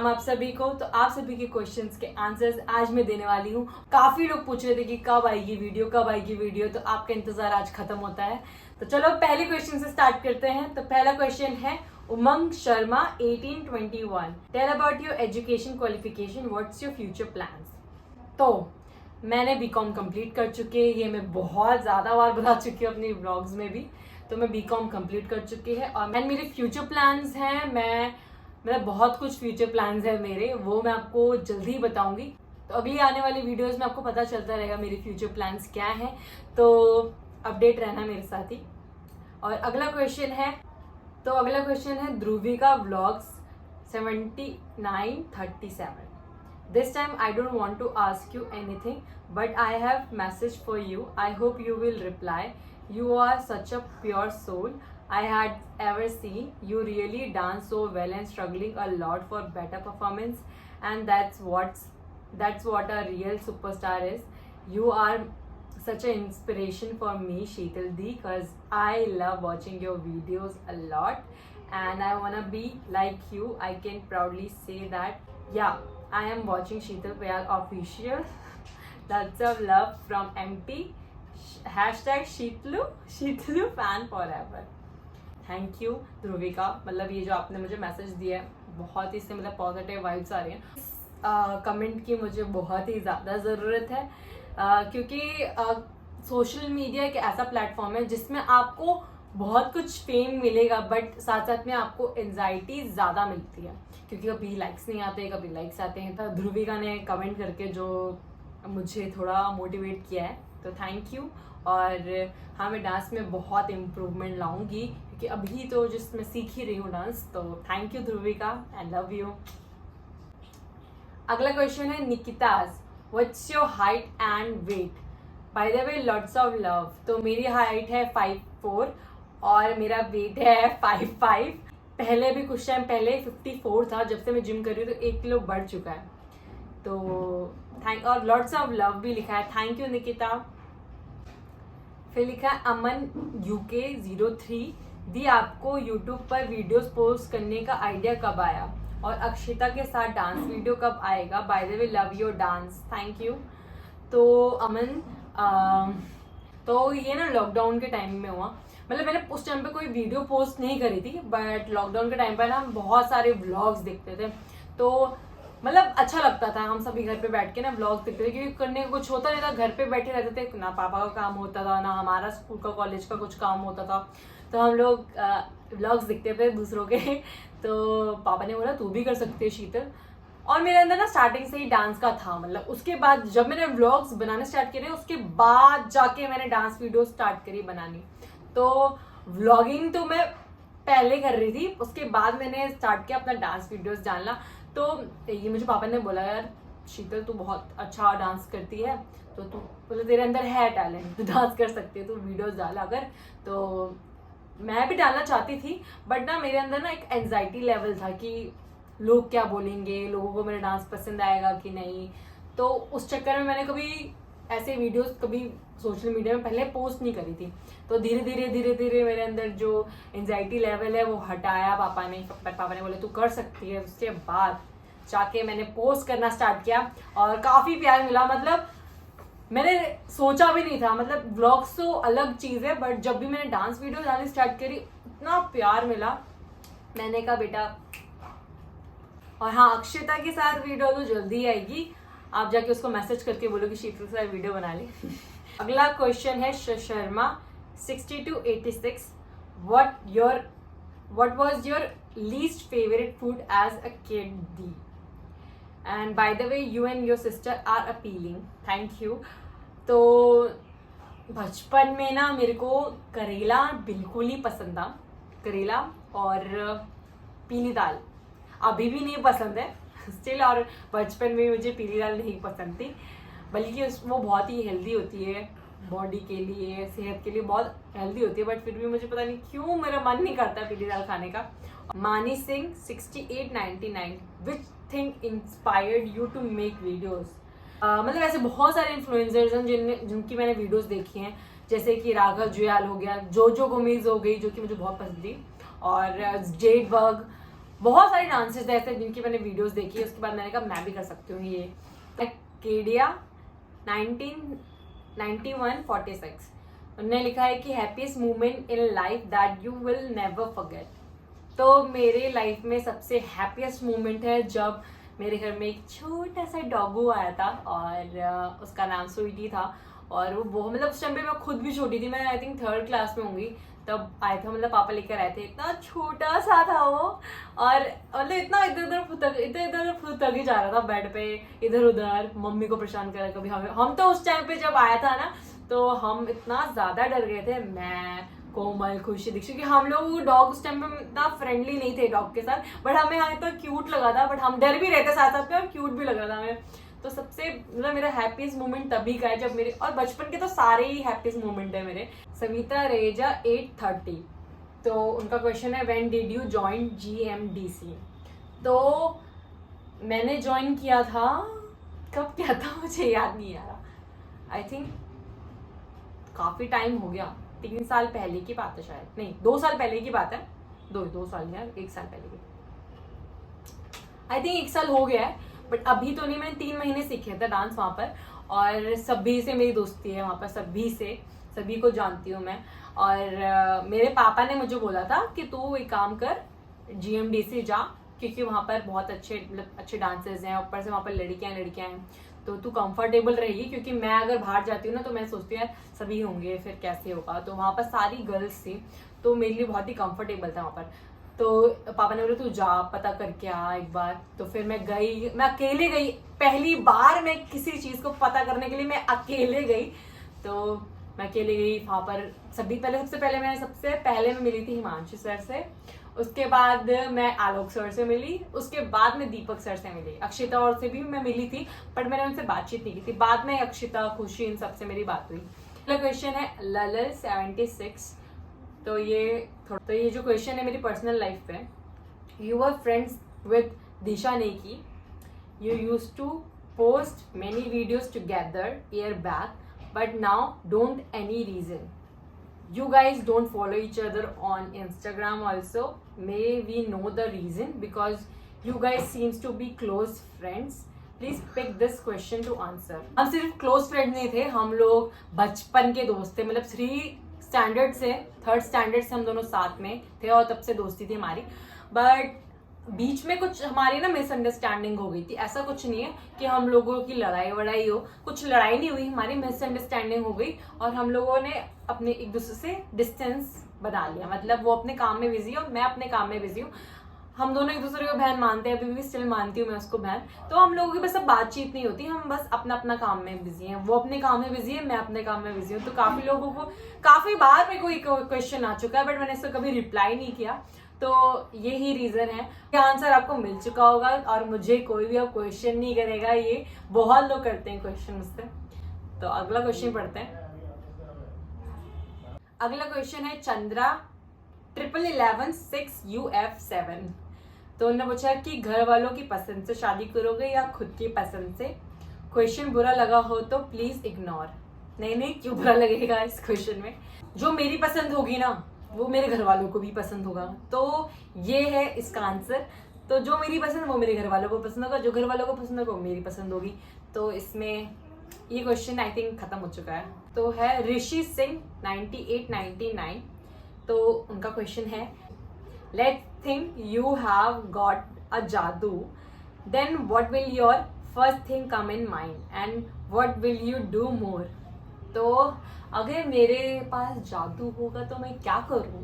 सलाम आप सभी को। तो आप सभी के क्वेश्चंस के आंसर्स आज मैं देने वाली हूँ। काफी लोग पूछ रहे थे कि कब आएगी वीडियो, तो आपका इंतजार आज खत्म होता है। तो चलो पहले क्वेश्चन से स्टार्ट करते हैं। तो पहला क्वेश्चन है Umang Sharma 1821, tell about your education qualification, what's your future plans. तो मैंने बीकॉम कंप्लीट कर चुकी है, ये मैं बहुत ज़्यादा बार बता चुकी हूँ अपनी व्लॉग्स में भी। तो मैं बीकॉम कंप्लीट कर चुकी है और मेरे फ्यूचर प्लान्स हैं, मेरा बहुत कुछ फ्यूचर प्लान्स है मेरे, वो मैं आपको जल्दी ही बताऊंगी। तो अगली आने वाली वीडियोस में आपको पता चलता रहेगा मेरे फ्यूचर प्लान्स क्या हैं, तो अपडेट रहना मेरे साथ ही। और अगला क्वेश्चन है Dhruvika vlogs 7937। This time I don't want to ask you anything, but I have message for you. I hope you will reply. You are such a pure soul I had ever seen. You really dance so well and struggling a lot for better performance, and that's what a real superstar is. You are such an inspiration for me, Sheetal Di, because I love watching your videos a lot, and I wanna be like you. I can proudly say that. Yeah, I am watching Sheetal Payal official. Lots of love from MT. Hashtag Sheetlu fan forever. Thank you Dhruvika, मतलब ये जो आपने मुझे message दिया है बहुत ही इससे मतलब पॉजिटिव वाइब्स आ रही हैं। कमेंट की मुझे बहुत ही ज़्यादा ज़रूरत है, क्योंकि सोशल मीडिया एक ऐसा प्लेटफॉर्म है जिसमें आपको बहुत कुछ फेम मिलेगा, बट साथ साथ में आपको एंजाइटी ज़्यादा मिलती है, क्योंकि कभी लाइक्स नहीं आते, कभी लाइक्स आते हैं। तो ध्रुविका ने कमेंट करके जो मुझे थोड़ा मोटिवेट किया है, तो थैंक यू। और हाँ, मैं डांस में बहुत इम्प्रूवमेंट लाऊंगी, क्योंकि अभी तो जिसमें सीख ही रही हूँ डांस। तो thank you Dhruvika, I love you. अगला क्वेश्चन है Nikita's, what's your height and weight. By the way lots of love. तो मेरी हाइट है 5'4" और मेरा वेट है 5'5". पहले भी कुछ टाइम पहले 54 था, जब से मैं जिम कर रही हूँ तो 1 किलो बढ़ चुका है। तो और लॉट्स ऑफ लव भी लिखा है, थैंक यू निकिता। फिर लिखा है अमन UK 03, दी आपको यूट्यूब पर वीडियोस पोस्ट करने का आइडिया कब आया, और अक्षिता के साथ डांस वीडियो कब आएगा। Bye the way love your dance, thank you. तो अमन तो ये ना लॉकडाउन के टाइम में हुआ, मतलब मैंने उस टाइम पे कोई वीडियो पोस्ट नहीं करी थी, बट लॉकडाउन के टाइम पर ना हम बहुत सारे व्लॉग्स देखते थे, तो मतलब अच्छा लगता था। हम सभी घर पे बैठ के ना व्लॉग्स देखते थे, क्योंकि करने को कुछ होता नहीं था, घर पे बैठे रहते थे, ना पापा का काम होता था, ना हमारा स्कूल का कॉलेज का कुछ काम होता था, तो हम लोग व्लॉग्स देखते थे दूसरों के। तो पापा ने बोला तू भी कर सकती है शीतल, और मेरे अंदर ना स्टार्टिंग से ही डांस का था। मतलब उसके बाद जब मैंने व्लॉग्स बनाने स्टार्ट करे, उसके बाद जाके मैंने डांस वीडियो स्टार्ट करी बनानी। तो व्लॉगिंग तो मैं पहले कर रही थी, उसके बाद मैंने स्टार्ट किया अपना डांस वीडियोस डालना। तो ये मुझे पापा ने बोला, यार शीतल तू बहुत अच्छा डांस करती है, तो तू बोले तेरे अंदर है टैलेंट, तू डांस कर सकती है, तू वीडियोस डाला अगर। तो मैं भी डालना चाहती थी, बट ना मेरे अंदर ना एक एंजाइटी लेवल था कि लोग क्या बोलेंगे, लोगों को मेरा डांस पसंद आएगा कि नहीं। तो उस चक्कर में मैंने कभी ऐसे वीडियोस कभी सोशल मीडिया में पहले पोस्ट नहीं करी थी। तो धीरे धीरे मेरे अंदर जो एंजाइटी लेवल है वो हटाया पापा ने बोले तू कर सकती है। उसके बाद जाके मैंने पोस्ट करना स्टार्ट किया और काफ़ी प्यार मिला। मतलब मैंने सोचा भी नहीं था, मतलब व्लॉग्स तो अलग चीज़ है, बट जब भी मैंने डांस वीडियो डालनी स्टार्ट करी इतना प्यार मिला, मैंने कहा बेटा। और हाँ, अक्षिता के साथ वीडियो तो जल्दी आएगी, आप जाके उसको मैसेज करके बोलो कि शीतल के साथ वीडियो बना ली। अगला क्वेश्चन है Sharma 6286, what was your least favorite food as a kid? And by the way you and your sister are appealing, thank you। तो बचपन में ना मेरे को करेला बिल्कुल ही पसंद था, करेला और पीली दाल। अभी भी नहीं पसंद है स्टिल, और बचपन में मुझे पीली दाल नहीं पसंद थी, बल्कि वो बहुत ही हेल्दी होती है बॉडी के लिए, सेहत के लिए बहुत हेल्दी होती है, बट फिर भी मुझे पता नहीं क्यों मेरा मन नहीं करता पीली दाल खाने का। Mani Singh 6899, which thing inspired you to make videos. मतलब ऐसे बहुत सारे इन्फ्लुएंसर्स हैं जिनकी मैंने वीडियोस देखी हैं, जैसे कि राघव जुयाल हो गया, जोजो गोमेज हो गई जो कि मुझे बहुत पसंद थी, और जेड बग, बहुत सारे डांसेस थे ऐसे जिनकी मैंने वीडियोस देखी, उसके बाद मैंने कहा मैं भी कर सकती हूँ ये। केडिया 1991-46 उन्होंने लिखा है कि happiest moment in life that you will never forget. तो मेरे लाइफ में सबसे हैप्पीएस्ट मोमेंट है जब मेरे घर में एक छोटा सा डॉगू आया था और उसका नाम स्वीटी था। और वो बहुत मतलब उस टाइम पे मैं खुद भी छोटी थी, मैं आई थिंक 3rd क्लास में होंगी तब आया था, मतलब पापा लेकर आए थे। इतना छोटा सा था वो और मतलब इतना इधर उधर फुदक ही जा रहा था बेड पे इधर उधर, मम्मी को परेशान कर कभी हम तो उस टाइम पे जब आया था ना तो हम इतना ज्यादा डर गए थे, मैं कोमल खुशी दीक्षित, क्योंकि हम लोग डॉग उस टाइम पे इतना फ्रेंडली नहीं थे डॉग के साथ, बट हमें यहाँ इतना क्यूट लगा था, बट हम डर भी रहते साथ साथ में और क्यूट भी लग रहा था हमें। तो सबसे मतलब मेरा हैप्पीएस्ट मोमेंट तभी का है जब मेरे, और बचपन के तो सारे ही हैप्पीएस्ट मोमेंट है मेरे। सविता रेजा 830, तो उनका क्वेश्चन है when did you join GMDC। तो मैंने ज्वाइन किया था, कब किया था मुझे याद नहीं आ रहा, आई थिंक काफी टाइम हो गया, 3 साल पहले की बात है शायद, नहीं 2 साल पहले की बात है, 2 साल यार, 1 साल पहले की, आई थिंक 1 साल हो गया है, बट अभी तो नहीं। मैंने 3 महीने सीखे थे डांस वहाँ पर, और सभी से मेरी दोस्ती है वहाँ पर, सभी को जानती हूँ मैं। और मेरे पापा ने मुझे बोला था कि तू एक काम कर GMDC जा, क्योंकि वहाँ पर बहुत अच्छे डांसर्स हैं, ऊपर से वहाँ पर लड़कियाँ हैं, तो तू कंफर्टेबल रहेगी, क्योंकि मैं अगर बाहर जाती हूँ ना तो मैं सोचती हूँ यार सभी होंगे फिर कैसे होगा, तो वहाँ पर सारी गर्ल्स थी तो मेरे लिए बहुत ही कंफर्टेबल था वहाँ पर। तो पापा ने बोला तू जा पता करके आ एक बार, तो फिर मैं गई, मैं अकेले गई, पहली बार मैं किसी चीज़ को पता करने के लिए मैं अकेले गई, तो मैं अकेले गई वहाँ पर। सबसे पहले मैं मिली थी हिमांशु सर से, उसके बाद मैं आलोक सर से मिली, उसके बाद मैं दीपक सर से मिली, अक्षिता और से भी मैं मिली थी बट मैंने उनसे बातचीत नहीं की थी, बाद में अक्षिता खुशी इन सबसे मेरी बात हुई। अगला क्वेश्चन है ललल 76, तो ये जो क्वेश्चन है मेरी पर्सनल लाइफ पे, you were friends with Disha Neki, you used to post many videos together year back but now don't any reason, you guys don't follow each other on Instagram also, may we know the reason, because you guys seems to be close friends, please pick this question to answer। हम सिर्फ close friend नहीं थे, हम लोग बचपन के दोस्त थे, मतलब 3rd स्टैंडर्ड से हम दोनों साथ में थे और तब से दोस्ती थी हमारी। बट बीच में कुछ हमारी ना मिसअंडरस्टैंडिंग हो गई थी, ऐसा कुछ नहीं है कि हम लोगों की लड़ाई वड़ाई हो, कुछ लड़ाई नहीं हुई, हमारी मिसअंडरस्टैंडिंग हो गई और हम लोगों ने अपने एक दूसरे से डिस्टेंस बना लिया, मतलब वो अपने काम में बिजी है और मैं अपने काम में बिजी हूँ, हम दोनों एक दूसरे को बहन मानते हैं, अभी भी स्टिल मानती हूँ मैं उसको बहन, तो हम लोगों की बस अब बातचीत नहीं होती, हम बस अपना काम में बिजी हैं, वो अपने काम में बिजी है, मैं अपने काम में बिजी हूँ। तो काफी लोगों को काफी बार मेरे को क्वेश्चन आ चुका है बट मैंने इसका कभी रिप्लाई नहीं किया, तो यही रीजन है। आंसर आपको मिल चुका होगा और मुझे कोई भी अब क्वेश्चन नहीं करेगा, ये बहुत लोग करते हैं क्वेश्चन मुझसे। तो अगला क्वेश्चन पढ़ते हैं। अगला क्वेश्चन है चंद्रा 1116UF7, तो उन्होंने पूछा कि घर वालों की पसंद से शादी करोगे या खुद की पसंद से, क्वेश्चन बुरा लगा हो तो प्लीज इग्नोर। नहीं क्यों बुरा लगेगा इस क्वेश्चन में, जो मेरी पसंद होगी ना वो मेरे घर वालों को भी पसंद होगा, तो ये है इसका आंसर। तो जो मेरी पसंद वो मेरे घर वालों को पसंद होगा, जो घर वालों को पसंद होगा वो मेरी पसंद होगी, तो इसमें ये क्वेश्चन आई थिंक खत्म हो चुका है। तो है ऋषि सिंह 9899, तो उनका क्वेश्चन है let think you have got a जादू, then what will your first thing come in mind and what will you do more. तो अगर मेरे पास जादू होगा तो मैं क्या करूं,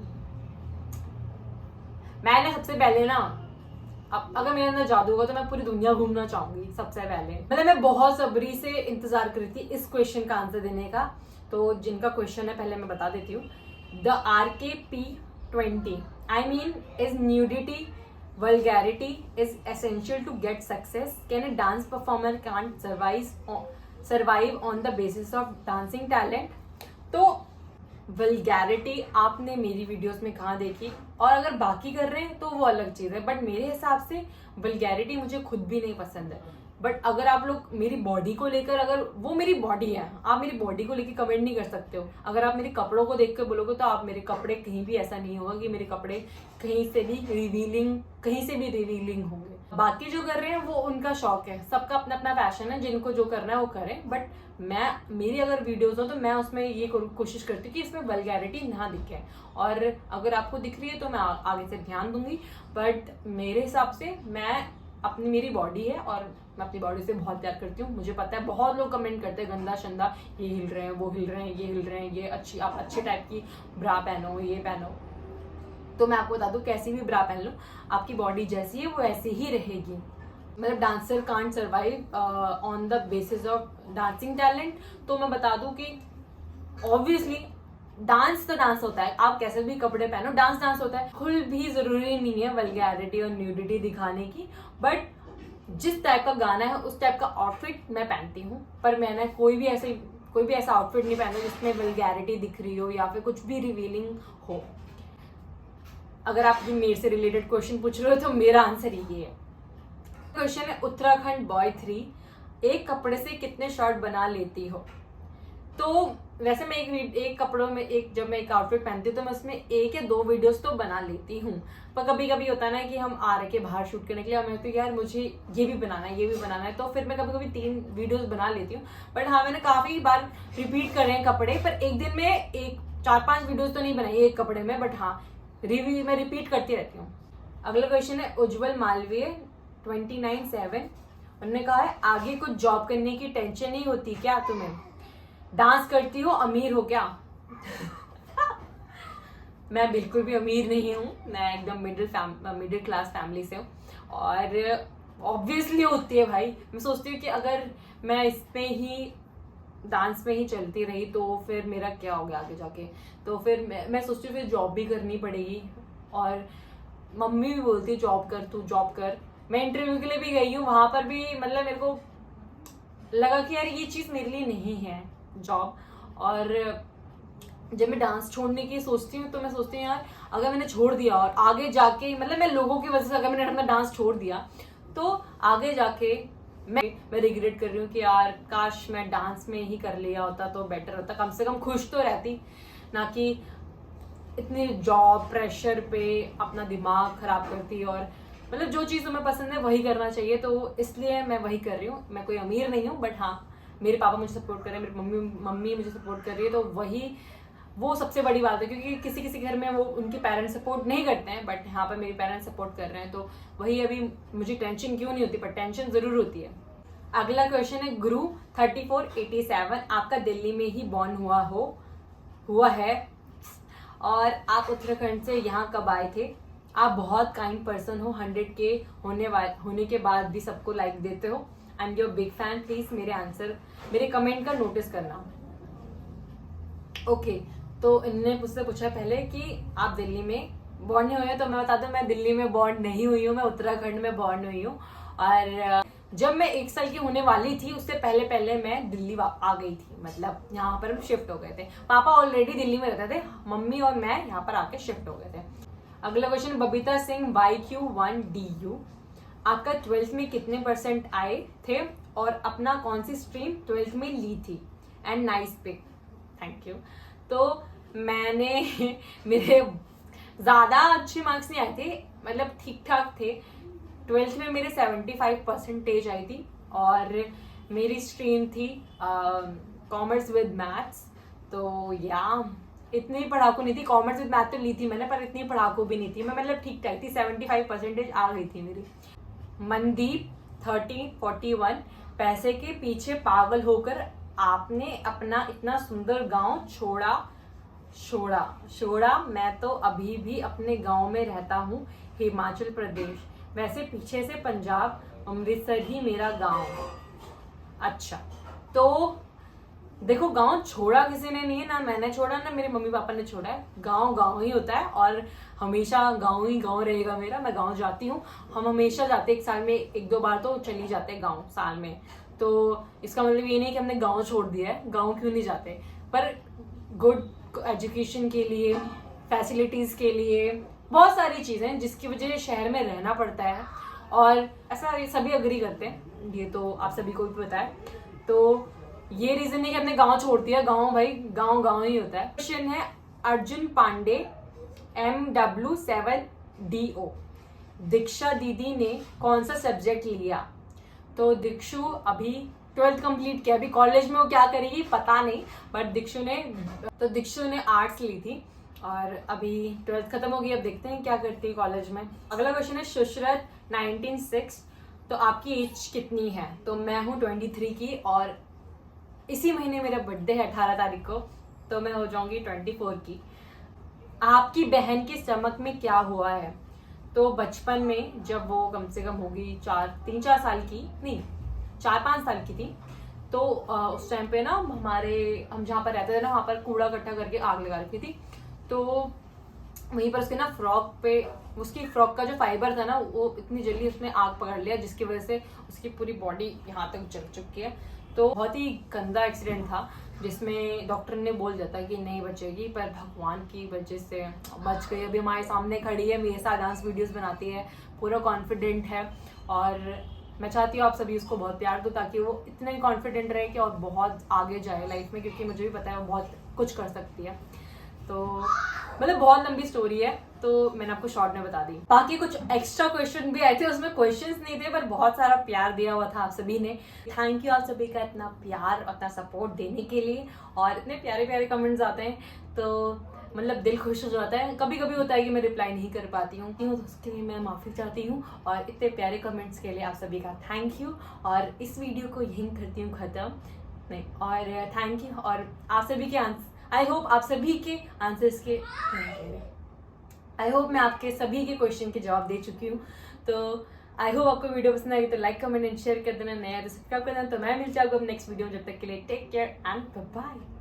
मैंने सबसे पहले ना, अब अगर मेरे अंदर जादू होगा तो मैं पूरी दुनिया घूमना चाहूंगी सबसे पहले, मतलब मैं बहुत सब्री से इंतजार कर रही थी इस क्वेश्चन का आंसर देने का। तो जिनका क्वेश्चन है पहले मैं बता देती हूँ। The RKP20 I mean is nudity vulgarity is essential to get success, can a dance performer can't survive on the basis of dancing talent। तो वल्गैरिटी आपने मेरी वीडियोस में कहाँ देखी, और अगर बाकी कर रहे हैं तो वो अलग चीज़ है, बट मेरे हिसाब से वल्गैरिटी मुझे खुद भी नहीं पसंद है, बट अगर आप लोग मेरी बॉडी को लेकर, अगर वो मेरी बॉडी है, आप मेरी बॉडी को लेकर कमेंट नहीं कर सकते हो। अगर आप मेरे कपड़ों को देख कर बोलोगे तो आप मेरे कपड़े कहीं भी ऐसा नहीं होगा कि मेरे कपड़े कहीं से भी रिवीलिंग होंगे। बाकी जो कर रहे हैं वो उनका शौक है, सबका अपना अपना पैशन है, जिनको जो करना है वो करें। बट मेरी अगर वीडियोस हो तो मैं उसमें ये कोशिश करती हूँ कि इसमें वल्गैरिटी ना दिखे, और अगर आपको दिख रही है तो मैं आगे से ध्यान दूंगी। बट मेरे हिसाब से मेरी बॉडी है और मैं अपनी बॉडी से बहुत प्यार करती हूँ। मुझे पता है बहुत लोग कमेंट करते हैं गंदा शंदा, ये हिल रहे हैं, वो हिल रहे हैं, ये हिल रहे हैं, ये आप अच्छे टाइप की ब्रा पहनो, ये पहनो। तो मैं आपको बता दूं, कैसी भी ब्रा पहन लो, आपकी बॉडी जैसी है वो ऐसे ही रहेगी। मतलब dancer can't survive on the basis of dancing talent. तो मैं बता दूं कि ऑब्वियसली डांस तो डांस होता है, आप कैसे भी कपड़े पहनो, डांस होता है। खुल भी जरूरी नहीं है वल्गैरिटी और न्यूडिटी दिखाने की, बट जिस टाइप का गाना है उस टाइप का आउटफिट मैं पहनती हूँ। पर मैंने कोई भी ऐसा आउटफिट नहीं पहना जिसमें वल्गैरिटी दिख रही हो या फिर कुछ भी रिवीलिंग हो। अगर आप भी मेरे से रिलेटेड क्वेश्चन पूछ रहे हो तो मेरा आंसर ये है। क्वेश्चन है उत्तराखंड बॉय 3, एक कपड़े से कितने शर्ट बना लेती हो? तो वैसे मैं एक कपड़ों में जब मैं एक आउटफिट पहनती हूँ तो मैं उसमें 1 या 2 वीडियोस तो बना लेती हूँ। पर कभी कभी होता है ना कि हम आ रहे के बाहर शूट करने के लिए, और मैं तो यार मुझे ये भी बनाना है, तो फिर मैं कभी कभी 3 वीडियोस बना लेती हूँ। बट हाँ, मैंने काफी बार रिपीट करे हैं कपड़े, पर एक दिन में 4-5 वीडियोस तो नहीं बनाई एक कपड़े में, बट हाँ रिव्यू मैं रिपीट करती रहती हूँ। अगला क्वेश्चन है उज्जवल मालवीय 29/7, उन्होंने कहा है आगे कुछ जॉब करने की टेंशन नहीं होती क्या तुम्हें? डांस करती हो, अमीर हो क्या? मैं बिल्कुल भी अमीर नहीं हूँ, मैं एकदम मिडिल क्लास फैमिली से हूँ, और ऑब्वियसली होती है भाई। मैं सोचती हूँ कि अगर मैं इसमें ही डांस में ही चलती रही तो फिर मेरा क्या हो गया आगे जाके। तो फिर मैं सोचती हूँ फिर जॉब भी करनी पड़ेगी, और मम्मी भी बोलती है जॉब कर, तू जॉब कर। मैं इंटरव्यू के लिए भी गई हूँ, वहां पर भी मतलब मेरे को लगा कि यार ये चीज़ मेरे लिए नहीं है जॉब। और जब मैं डांस छोड़ने की सोचती हूँ तो मैं सोचती हूँ यार अगर मैंने छोड़ दिया और आगे जाके, मतलब मैं लोगों की वजह से अगर मैंने अपना डांस छोड़ दिया तो आगे जाके मैं रिग्रेट कर रही हूँ कि यार काश मैं डांस में ही कर लिया होता तो बेटर होता, कम से कम खुश तो रहती, ना कि इतनी जॉब प्रेशर पे अपना दिमाग खराब करती। और मतलब जो चीज़ तुम्हें पसंद है वही करना चाहिए, तो इसलिए मैं वही कर रही हूँ। मैं कोई अमीर नहीं हूँ, बट हाँ मेरे पापा मुझे सपोर्ट कर रहे हैं, मेरी मम्मी मुझे सपोर्ट कर रही है, तो वो सबसे बड़ी बात है। क्योंकि किसी किसी घर में वो उनके पेरेंट्स सपोर्ट नहीं करते हैं, बट यहाँ पर मेरे पेरेंट्स सपोर्ट कर रहे हैं, तो वही अभी मुझे टेंशन क्यों नहीं होती, पर टेंशन जरूर होती है। अगला क्वेश्चन है गुरु 3487, आपका दिल्ली में ही बॉर्न हुआ है और आप उत्तराखंड से यहाँ कब आए थे? आप बहुत काइंड पर्सन हो, 100K होने के बाद भी सबको लाइक देते हो। I am your big fan, please मेरे कमेंट का नोटिस करना। ओके, तो इनने मुझसे पूछा पहले कि आप दिल्ली में बॉर्न नहीं हुए, तो मैं बता दूं मैं दिल्ली में बॉर्न नहीं हुई हूँ, मैं उत्तराखंड में बॉर्न हुई हूँ। और जब मैं 1 साल की होने वाली थी उससे पहले मैं दिल्ली आ गई थी, मतलब यहाँ पर हम शिफ्ट हो गए थे। पापा ऑलरेडी दिल्ली में रहते थे, मम्मी और मैं यहाँ पर आके शिफ्ट हो गए थे। अगला क्वेश्चन बबीता सिंह YQ1DU, आपका 12th में कितने % आए थे और अपना कौन सी स्ट्रीम 12th में ली थी? And nice pic, thank you. तो मेरे ज्यादा अच्छे मार्क्स नहीं आए थे, मतलब ठीक ठाक थे। 12th में मेरे 75% आई थी, और मेरी स्ट्रीम थी कॉमर्स विद मैथ्स। तो या इतनी पढ़ाकू नहीं थी, कॉमर्स विद मैथ तो ली थी मैंने, पर इतनी पढ़ाकू भी नहीं थी मैं, मतलब ठीक ठाक थी, 75% आ गई थी मेरी। मनदीप 3041, पैसे के पीछे पागल होकर आपने अपना इतना सुंदर गांव छोड़ा। मैं तो अभी भी अपने गांव में रहता हूँ, हिमाचल प्रदेश, वैसे पीछे से पंजाब, अमृतसर ही मेरा गांव। अच्छा, तो देखो गांव छोड़ा किसी ने नहीं है, ना मैंने छोड़ा ना मेरे मम्मी पापा ने छोड़ा है। गांव ही होता है और हमेशा गांव ही गांव रहेगा मेरा। मैं गांव जाती हूँ, हम हमेशा जाते, 1 साल में 1-2 बार तो चली जाते हैं गांव साल में। तो इसका मतलब ये नहीं कि हमने गांव छोड़ दिया है, गांव क्यों नहीं जाते, पर गुड एजुकेशन के लिए, फैसिलिटीज के लिए, बहुत सारी चीजें जिसकी वजह से शहर में रहना पड़ता है, और ऐसा सभी अग्री करते हैं। ये तो आप सभी को भी पता है। तो ये रीजन है कि हमने गांव छोड़ दिया। गांव भाई गांव गांव ही होता है। क्वेश्चन है अर्जुन पांडे MW7DO, दीक्षा दीदी ने कौन सा सब्जेक्ट लिया? तो दीक्षु अभी 12th कंप्लीट किया, अभी कॉलेज में वो क्या करेगी पता नहीं, बट दीक्षु ने आर्ट्स ली थी और अभी 12th खत्म हो गई। अब देखते हैं क्या करती है कॉलेज में। अगला क्वेश्चन है सुशरत 1996, तो आपकी एज कितनी है? तो मैं हूँ 23 की और इसी महीने मेरा बर्थडे है 18 तारीख को, तो मैं हो जाऊंगी 24 की। आपकी बहन की स्टमक में क्या हुआ है? तो बचपन में जब वो कम से कम होगी 3-4 साल की, नहीं 4-5 साल की थी, तो उस टाइम पे ना हम जहाँ पर रहते थे ना, वहाँ पर कूड़ा इकट्ठा करके आग लगा रखी थी। तो वहीं पर उसके ना फ्रॉक पे, उसकी फ्रॉक का जो फाइबर था ना, वो इतनी जल्दी उसने आग पकड़ लिया जिसकी वजह से उसकी पूरी बॉडी यहाँ तक जल चुकी है। तो बहुत ही गंदा एक्सीडेंट था जिसमें डॉक्टर ने बोल दिया था कि नहीं बचेगी, पर भगवान की वजह से बच गई। अभी हमारे सामने खड़ी है, मेरे साथ डांस वीडियोस बनाती है, पूरा कॉन्फिडेंट है और मैं चाहती हूँ आप सभी उसको बहुत प्यार दो ताकि वो इतना ही कॉन्फिडेंट रहे कि और बहुत आगे जाए लाइफ में, क्योंकि मुझे भी पता है वो बहुत कुछ कर सकती है। तो मतलब बहुत लंबी स्टोरी है, तो मैंने आपको शॉर्ट में बता दी। बाकी कुछ एक्स्ट्रा क्वेश्चन भी आए थे, उसमें क्वेश्चंस नहीं थे पर बहुत सारा प्यार दिया हुआ था आप सभी ने। थैंक यू आप सभी का इतना प्यार और इतना सपोर्ट देने के लिए, और इतने प्यारे प्यारे कमेंट्स आते हैं तो मतलब दिल खुश हो जाता है। कभी कभी होता है कि मैं रिप्लाई नहीं कर पाती हूँ, तो उसके लिए मैं माफ़ी चाहती हूँ, और इतने प्यारे कमेंट्स के लिए आप सभी का थैंक यू। और इस वीडियो को यहीं करती हूँ ख़त्म, नहीं और थैंक यू। और आप सभी के आई होप आप सभी के आंसर्स के आई होप मैं आपके सभी के क्वेश्चन के जवाब दे चुकी हूँ। तो आई होप आपको वीडियो पसंद आएगी तो लाइक कमेंट एंड शेयर कर देना, नया तो सब्सक्राइब कर देना। तो मैं मिल जाऊँगा नेक्स्ट वीडियो में, जब तक के लिए टेक केयर एंड बाय।